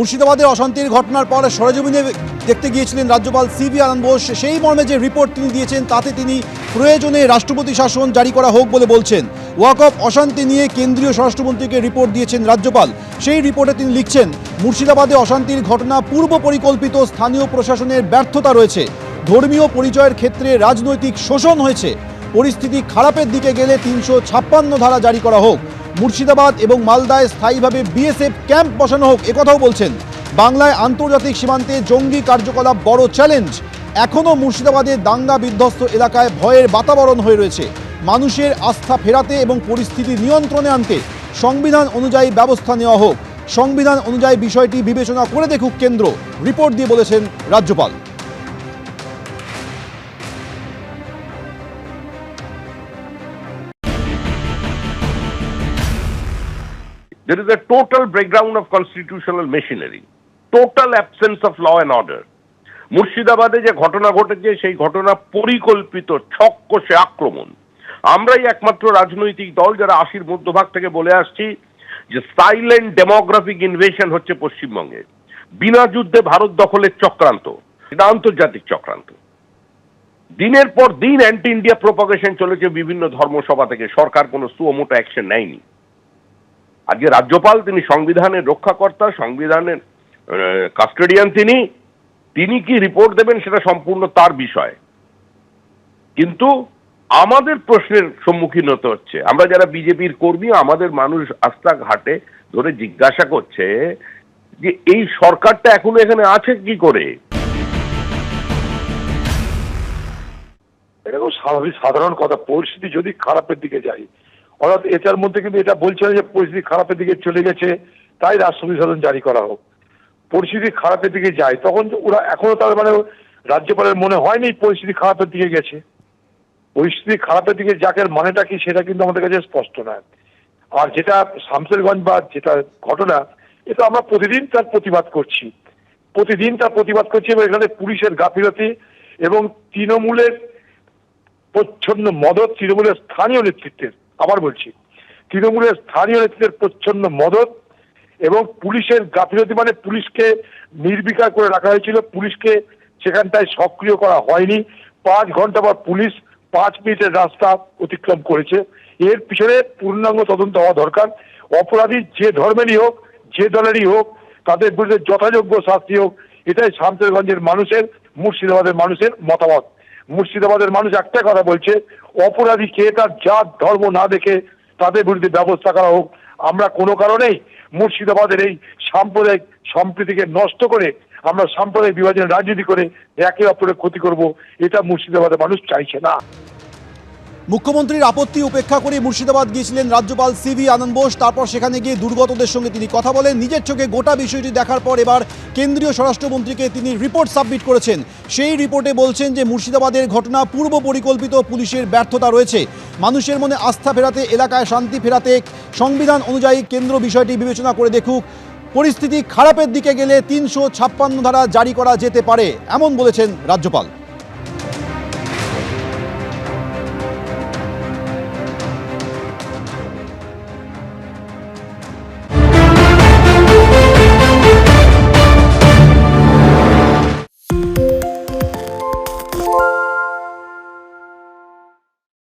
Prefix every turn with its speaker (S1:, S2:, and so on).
S1: মুর্শিদাবাদে অশান্তির ঘটনার পর সরেজমিনে দেখতে গিয়েছিলেন রাজ্যপাল সিভি আনন্দ বোস। সেই মর্মে যে রিপোর্ট তিনি দিয়েছেন তাতে তিনি প্রয়োজনে রাষ্ট্রপতি শাসন জারি করা হোক বলে বলছেন। ওয়াকফ অশান্তি নিয়ে কেন্দ্রীয় স্বরাষ্ট্রমন্ত্রীকে রিপোর্ট দিয়েছেন রাজ্যপাল। সেই রিপোর্টে তিনি লিখছেন, মুর্শিদাবাদে অশান্তির ঘটনা পূর্ব পরিকল্পিত, স্থানীয় প্রশাসনের ব্যর্থতা রয়েছে, ধর্মীয় পরিচয়ের ক্ষেত্রে রাজনৈতিক শোষণ হয়েছে, পরিস্থিতি খারাপের দিকে গেলে ৩৫৬ ধারা জারি করা হোক, মুর্শিদাবাদ এবং মালদায় স্থায়ীভাবে বিএসএফ ক্যাম্প বসানো হোক একথাও বলছেন। বাংলায় আন্তর্জাতিক সীমান্তে জঙ্গি কার্যকলাপ বড় চ্যালেঞ্জ। এখনও মুর্শিদাবাদের দাঙ্গা বিধ্বস্ত এলাকায় ভয়ের বাতাবরণ হয়ে রয়েছে। মানুষের আস্থা ফেরাতে এবং পরিস্থিতি নিয়ন্ত্রণে আনতে সংবিধান অনুযায়ী ব্যবস্থা নেওয়া হোক। সংবিধান অনুযায়ী বিষয়টি বিবেচনা করে দেখুক কেন্দ্র, রিপোর্ট দিয়ে বলেছেন রাজ্যপাল।
S2: There is a total breakdown of constitutional machinery, total absence of law and order. মুর্শিদাবাদে যে ঘটনা ঘটেছে সেই ঘটনা পরিকল্পিত ছককষে আক্রমণ। আমরাই একমাত্র রাজনৈতিক দল যারা ৮০ মধ্যভাগ থেকে বলে আসছি যে সাইলেন্ট ডেমোগ্রাফিক ইনভেশন হচ্ছে পশ্চিমবঙ্গে, বিনা যুদ্ধে ভারত দখলের চক্রান্ত, এটা আন্তর্জাতিক চক্রান্ত। দিনের পর দিন অ্যান্টি ইন্ডিয়া প্রোপাগেশন চলেছে বিভিন্ন ধর্মসভা থেকে, সরকার কোনো সুমোটো অ্যাকশন নেয়নি। আজকে রাজ্যপাল, তিনি সংবিধানের রক্ষাকর্তা, সংবিধানের কাস্টোডিয়ান, তিনি কি রিপোর্ট দেবেন সেটা সম্পূর্ণ তার বিষয়। কিন্তু আমাদের প্রশ্নের সম্মুখীন হতে হচ্ছে, আমরা যারা বিজেপির কর্মী, আমাদের মানুষ রাস্তাঘাটে ধরে জিজ্ঞাসা করছে যে এই সরকারটা এখনো এখানে আছে কি করে।
S3: এটা খুব স্বাভাবিক সাধারণ কথা। পরিস্থিতি যদি খারাপের দিকে যায়, অর্থাৎ এটার মধ্যে কিন্তু এটা বলছে না যে পরিস্থিতি খারাপের দিকে চলে গেছে তাই রাষ্ট্রপতি শাসন জারি করা হোক। পরিস্থিতি খারাপের দিকে যায় তখন ওরা এখনো তার মানে রাজ্যপালের মনে হয়নি পরিস্থিতি খারাপের দিকে গেছে। পরিস্থিতি খারাপের দিকে যাকের মানেটা কি সেটা কিন্তু আমাদের কাছে স্পষ্ট নয়। আর যেটা শামসেরগঞ্জ বা যেটা ঘটনা, এটা আমরা প্রতিদিন তার প্রতিবাদ করছি এবং এখানে পুলিশের গাফিলতি এবং তৃণমূলের প্রচ্ছন্ন মদত, তৃণমূলের স্থানীয় নেতৃত্বের, আবার বলছি তৃণমূলের স্থানীয় নেতৃত্বের প্রচ্ছন্ন মদত এবং পুলিশের গাফিলতি, মানে পুলিশকে নির্বিকার করে রাখা হয়েছিল, পুলিশকে সেখানটায় সক্রিয় করা হয়নি। ৫ ঘন্টা পর পুলিশ ৫ মিনিটের রাস্তা অতিক্রম করেছে। এর পিছনে পূর্ণাঙ্গ তদন্ত হওয়া দরকার। অপরাধী যে ধর্মেরই হোক, যে দলেরই হোক, তাদের বিরুদ্ধে যথাযোগ্য শাস্তি হোক, এটাই শামসেরগঞ্জের মানুষের, মুর্শিদাবাদের মানুষের মতামত। মুর্শিদাবাদের মানুষ একটা কথা বলছে, অপরাধীকে তার জাত ধর্ম না দেখে তাদের বিরুদ্ধে ব্যবস্থা করা হোক। আমরা কোনো কারণেই মুর্শিদাবাদের এই সাম্প্রদায়িক সম্প্রীতিকে নষ্ট করে আমরা সাম্প্রদায়িক বিভাজনের রাজনীতি করে একে অপরের ক্ষতি করব, এটা মুর্শিদাবাদের মানুষ চাইছে না।
S1: মুখ্যমন্ত্রীর আপত্তি উপেক্ষা করে মুর্শিদাবাদ গিয়েছিলেন রাজ্যপাল সিভি আনন্দ বোস। তারপর সেখানে গিয়ে দুর্গতদের সঙ্গে তিনি কথা বলেন। নিজের চোখে গোটা বিষয়টি দেখার পর এবার কেন্দ্রীয় স্বরাষ্ট্রমন্ত্রীকে তিনি রিপোর্ট সাবমিট করেছেন। সেই রিপোর্টে বলছেন যে মুর্শিদাবাদের ঘটনা পূর্ব পরিকল্পিত, পুলিশের ব্যর্থতা রয়েছে, মানুষের মনে আস্থা ফেরাতে, এলাকায় শান্তি ফেরাতে সংবিধান অনুযায়ী কেন্দ্র বিষয়টি বিবেচনা করে দেখুক, পরিস্থিতি খারাপের দিকে গেলে ৩৫৬ ধারা জারি করা যেতে পারে, এমন বলেছেন রাজ্যপাল।